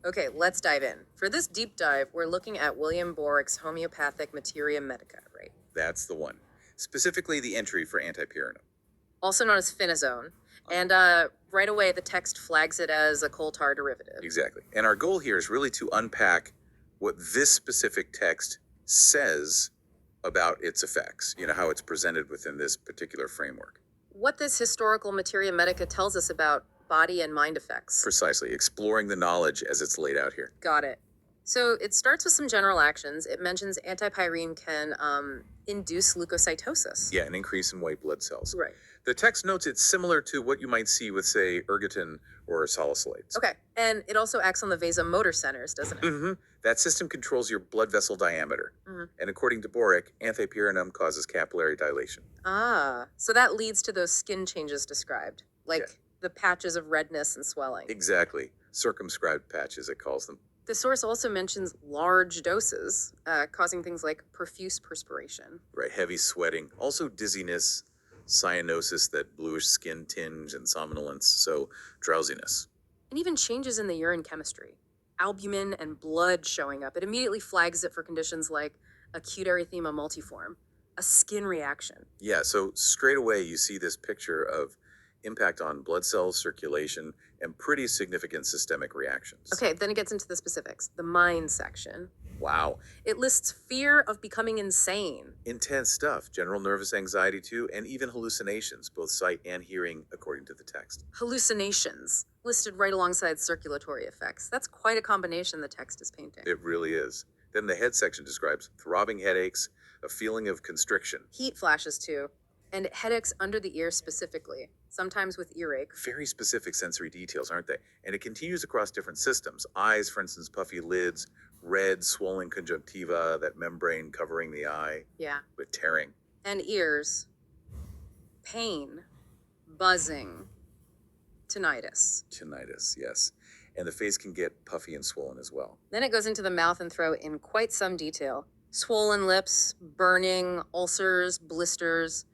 Okay, let's dive in. For this deep dive, we're looking at William Boericke's homeopathic Materia Medica, right? That's the one. Specifically, the entry for Antipyrinum. Also known as phenazone. And right away, the text flags it as a coal tar derivative. Exactly. And our goal here is really to unpack what this specific text says about its effects, how it's presented within this particular framework. What this historical Materia Medica tells us about body and mind effects. Precisely, exploring the knowledge as it's laid out here. Got it. So it starts with some general actions. It mentions antipyrine can induce leukocytosis. Yeah, an increase in white blood cells. Right. The text notes it's similar to what you might see with, say, ergotin or salicylates. Okay. And it also acts on the vasomotor centers, doesn't it? Mm-hmm. That system controls your blood vessel diameter. Mm-hmm. And according to Boericke, antipyrinum causes capillary dilation. Ah, so that leads to those skin changes described, like Yeah. the patches of redness and swelling. Exactly. Circumscribed patches, it calls them. The source also mentions large doses, causing things like profuse perspiration. Right, heavy sweating. Also dizziness, cyanosis, that bluish skin tinge, and somnolence, so drowsiness. And even changes in the urine chemistry. Albumin and blood showing up. It immediately flags it for conditions like acute erythema multiforme, a skin reaction. Yeah, so straight away you see this picture of impact on blood cells, circulation, and pretty significant systemic reactions. Okay, then it gets into the specifics. The mind section. Wow. It lists fear of becoming insane. Intense stuff. General nervous anxiety too, and even hallucinations, both sight and hearing, according to the text. Hallucinations, listed right alongside circulatory effects. That's quite a combination the text is painting. It really is. Then the head section describes throbbing headaches, a feeling of constriction. Heat flashes too, and headaches under the ear specifically, sometimes with earache. Very specific sensory details, aren't they? And it continues across different systems. Eyes, for instance, puffy lids, red, swollen conjunctiva, that membrane covering the eye Yeah. with tearing. And ears, pain, buzzing, tinnitus. Tinnitus, yes. And the face can get puffy and swollen as well. Then it goes into the mouth and throat in quite some detail. Swollen lips, burning, ulcers, blisters,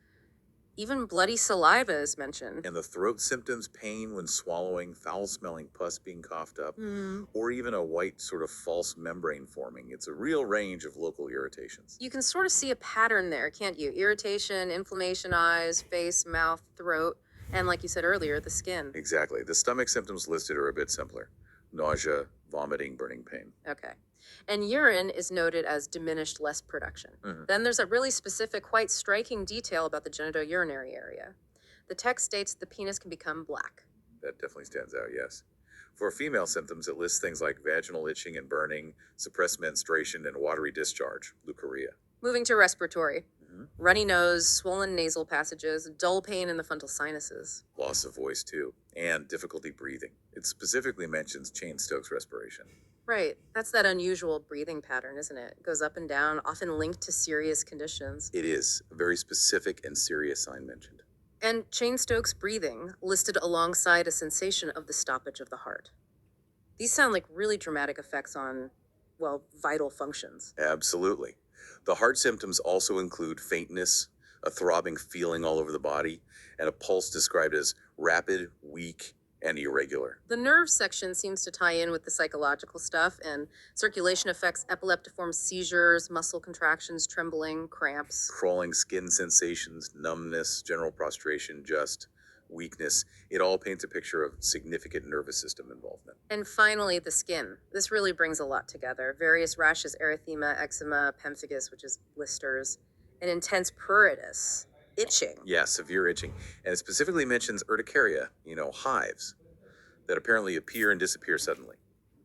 even bloody saliva is mentioned. And the throat symptoms, pain when swallowing, foul-smelling pus being coughed up, Mm. or even a white sort of false membrane forming. It's a real range of local irritations. You can sort of see a pattern there, can't you? Irritation, inflammation, eyes, face, mouth, throat, and like you said earlier, the skin. Exactly. The stomach symptoms listed are a bit simpler. Nausea, vomiting, burning pain. Okay. And urine is noted as diminished less production. Mhm. Then there's a really specific, quite striking detail about the genitourinary area. The text states the penis can become black. That definitely stands out, yes. For female symptoms, it lists things like vaginal itching and burning, suppressed menstruation, and watery discharge, leukorrhea. Moving to respiratory. Mhm. Runny nose, swollen nasal passages, dull pain in the frontal sinuses. Loss of voice, too, and difficulty breathing. It specifically mentions Cheyne-Stokes respiration. Right. That's that unusual breathing pattern, isn't it? It goes up and down, often linked to serious conditions. It is a very specific and serious sign mentioned. And Cheyne-Stokes breathing listed alongside a sensation of the stoppage of the heart. These sound like really dramatic effects on, well, vital functions. Absolutely. The heart symptoms also include faintness, a throbbing feeling all over the body, and a pulse described as rapid, weak, and irregular. The nerve section seems to tie in with the psychological stuff, and circulation affects epileptiform seizures, muscle contractions, trembling, cramps. Crawling skin sensations, numbness, general prostration, just weakness. It all paints a picture of significant nervous system involvement. And finally, the skin. This really brings a lot together. Various rashes, erythema, eczema, pemphigus, which is blisters, and intense pruritus, itching. Yeah, severe itching. And it specifically mentions urticaria, hives, that apparently appear and disappear suddenly,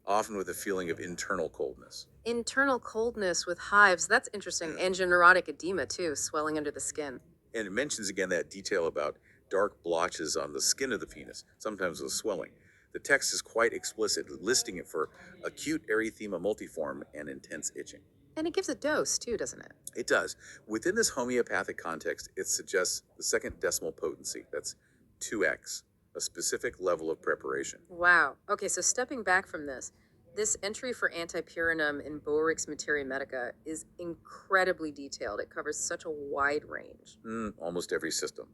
often with a feeling of internal coldness. Internal coldness with hives, that's interesting. Angioneurotic edema, too, swelling under the skin. And it mentions again that detail about dark blotches on the skin of the penis, sometimes with swelling. The text is quite explicit, listing it for acute erythema multiforme and intense itching. And it gives a dose, too, doesn't it? It does. Within this homeopathic context, it suggests the second decimal potency. That's 2x, a specific level of preparation. Wow. Okay, so stepping back from this entry for Antipyrinum in Boericke's Materia Medica is incredibly detailed. It covers such a wide range. Almost every system.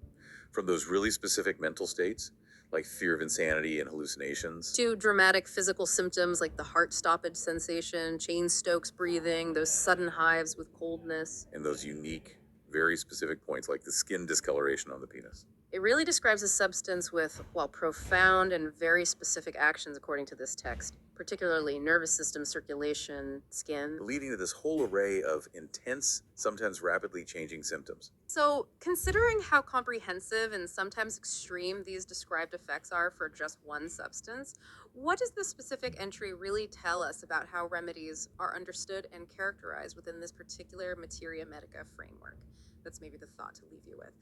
From those really specific mental states, like fear of insanity and hallucinations, To dramatic physical symptoms like the heart stoppage sensation, Cheyne-Stokes breathing, those sudden hives with coldness. and those unique, very specific points like the skin discoloration on the penis. It really describes a substance with, well, profound and very specific actions according to this text, particularly nervous system, circulation, skin. Leading to this whole array of intense, sometimes rapidly changing symptoms. So, considering how comprehensive and sometimes extreme these described effects are for just one substance, what does this specific entry really tell us about how remedies are understood and characterized within this particular materia medica framework? That's maybe the thought to leave you with.